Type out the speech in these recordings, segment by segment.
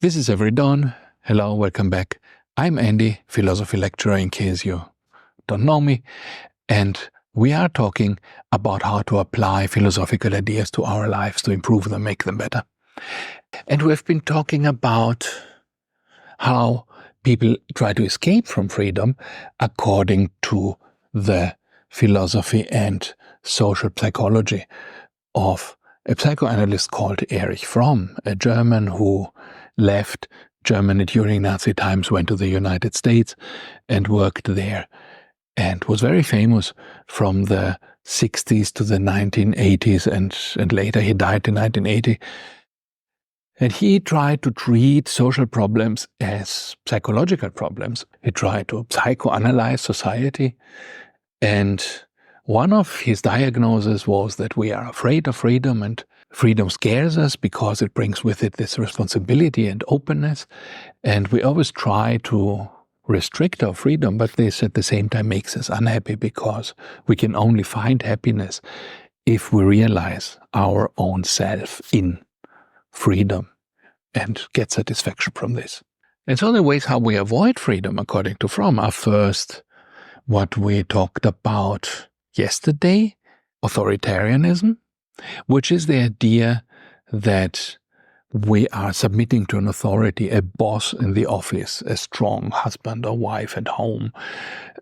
This is Every Dawn. Hello, welcome back. I'm Andy, philosophy lecturer in case you don't know me, and we are talking about how to apply philosophical ideas to our lives to improve them, make them better. And we've been talking about how people try to escape from freedom according to the philosophy and social psychology of a psychoanalyst called Erich Fromm, a German who left Germany during Nazi times, went to the United States and worked there, and was very famous from the 60s to the 1980s, and later he died in 1980. And he tried to treat social problems as psychological problems. He tried to psychoanalyze society, and one of his diagnoses was that we are afraid of freedom, and freedom scares us because it brings with it this responsibility and openness, and we always try to restrict our freedom, but this at the same time makes us unhappy because we can only find happiness if we realize our own self in freedom and get satisfaction from this. And so the ways how we avoid freedom, according to Fromm, are first what we talked about yesterday, authoritarianism, which is the idea that we are submitting to an authority, a boss in the office, a strong husband or wife at home,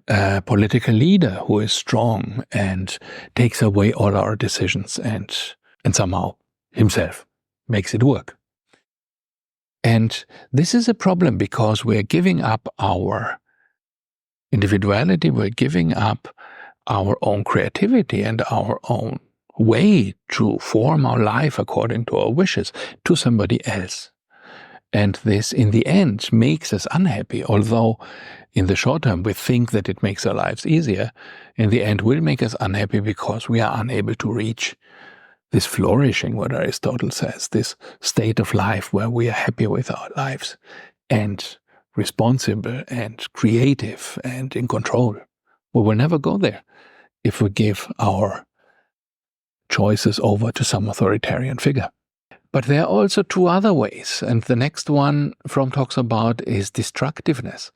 a political leader who is strong and takes away all our decisions and somehow himself makes it work. And this is a problem because we're giving up our individuality, we're giving up our own creativity and our own way to form our life according to our wishes to somebody else. And this, in the end, makes us unhappy, although in the short term we think that it makes our lives easier. In the end, will make us unhappy because we are unable to reach this flourishing, what Aristotle says, this state of life where we are happy with our lives and responsible and creative and in control. We will never go there if we give our choices over to some authoritarian figure. But there are also two other ways, and the next one Fromm talks about is destructiveness.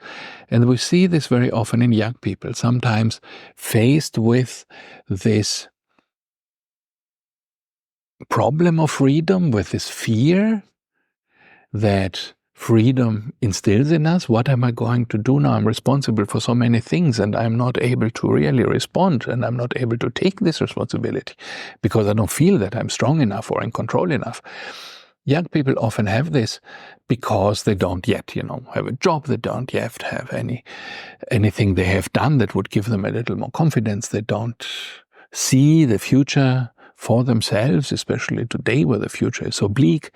And we see this very often in young people, sometimes faced with this problem of freedom, with this fear that freedom instills in us. What am I going to do now? I'm responsible for so many things and I'm not able to really respond, and I'm not able to take this responsibility because I don't feel that I'm strong enough or in control enough. Young people often have this because they don't yet, have a job. They don't yet have anything they have done that would give them a little more confidence. They don't see the future for themselves, especially today where the future is so bleak.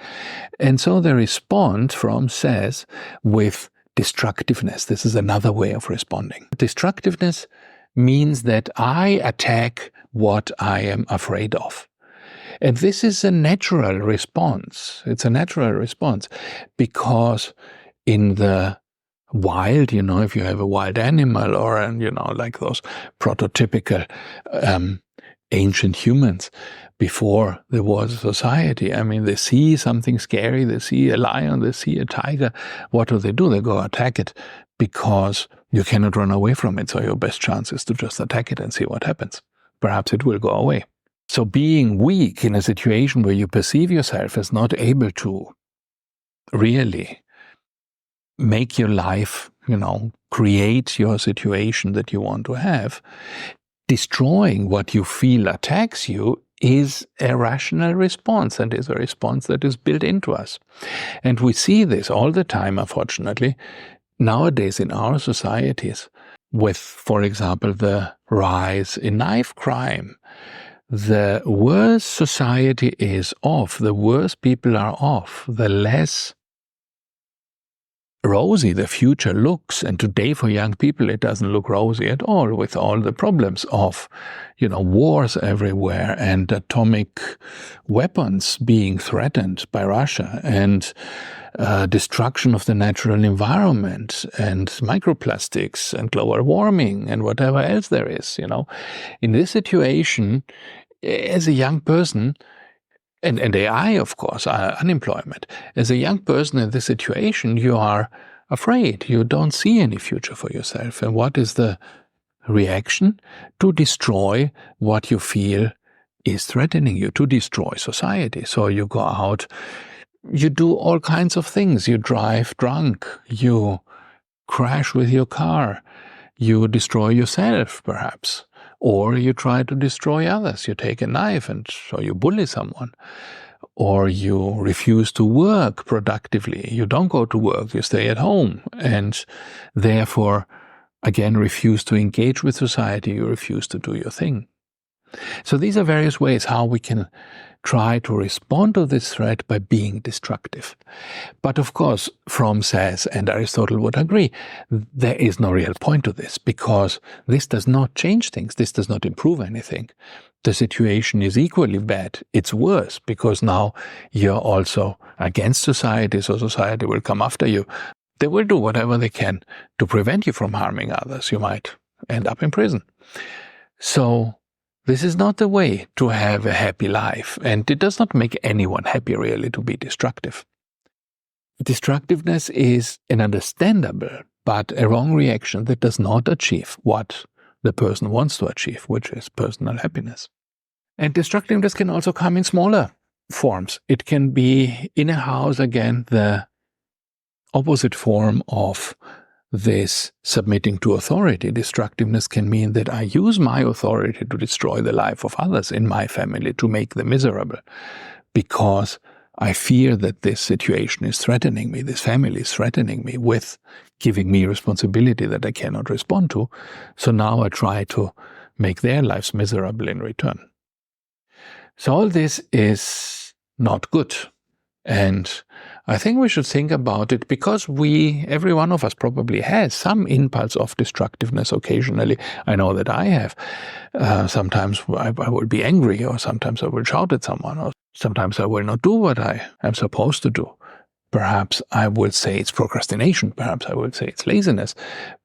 And so they respond, Fromm says, with destructiveness. This is another way of responding. Destructiveness means that I attack what I am afraid of. And this is a natural response. It's a natural response because in the wild, if you have a wild animal or, like those prototypical ancient humans before there was a society. I mean, they see something scary, they see a lion, they see a tiger. What do? They go attack it because you cannot run away from it. So your best chance is to just attack it and see what happens. Perhaps it will go away. So being weak in a situation where you perceive yourself as not able to really make your life, create your situation that you want to have, destroying what you feel attacks you is a rational response, and is a response that is built into us. And we see this all the time, unfortunately, nowadays in our societies, with, for example, the rise in knife crime. The worse society is off, the worse people are off, the less rosy the future looks. And today for young people it doesn't look rosy at all, with all the problems of wars everywhere and atomic weapons being threatened by Russia and destruction of the natural environment and microplastics and global warming and whatever else there is. In this situation, as a young person, And AI, of course, unemployment. As a young person in this situation, you are afraid. You don't see any future for yourself. And what is the reaction? To destroy what you feel is threatening you, to destroy society. So you go out, you do all kinds of things. You drive drunk, you crash with your car, you destroy yourself, perhaps, or you try to destroy others. You take a knife and so you bully someone, or you refuse to work productively. You don't go to work, you stay at home, and therefore, again, refuse to engage with society. You refuse to do your thing. So these are various ways how we can try to respond to this threat by being destructive. But of course, Fromm says, and Aristotle would agree, there is no real point to this, because this does not change things. This does not improve anything. The situation is equally bad. It's worse, because now you're also against society, so society will come after you. They will do whatever they can to prevent you from harming others. You might end up in prison. So this is not the way to have a happy life, and it does not make anyone happy, really, to be destructive. Destructiveness is an understandable but a wrong reaction that does not achieve what the person wants to achieve, which is personal happiness. And destructiveness can also come in smaller forms. It can be in a house, again, the opposite form of this submitting to authority. Destructiveness can mean that I use my authority to destroy the life of others in my family, to make them miserable, because I fear that this situation is threatening me, this family is threatening me with giving me responsibility that I cannot respond to. So now I try to make their lives miserable in return. So all this is not good. And I think we should think about it, because every one of us probably has some impulse of destructiveness occasionally. I know that I have. Sometimes I will be angry, or sometimes I will shout at someone, or sometimes I will not do what I am supposed to do. Perhaps I would say it's procrastination, perhaps I would say it's laziness,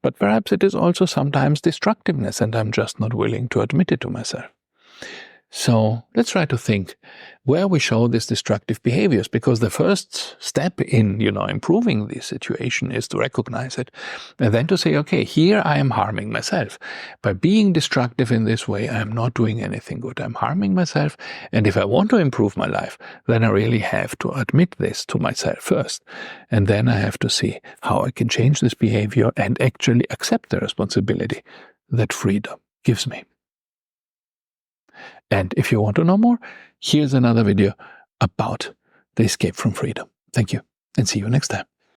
but perhaps it is also sometimes destructiveness, and I'm just not willing to admit it to myself. So let's try to think where we show these destructive behaviors, because the first step in, improving this situation is to recognize it, and then to say, okay, here I am harming myself. By being destructive in this way, I am not doing anything good. I'm harming myself, and if I want to improve my life, then I really have to admit this to myself first, and then I have to see how I can change this behavior and actually accept the responsibility that freedom gives me. And if you want to know more, here's another video about the escape from freedom. Thank you, and see you next time.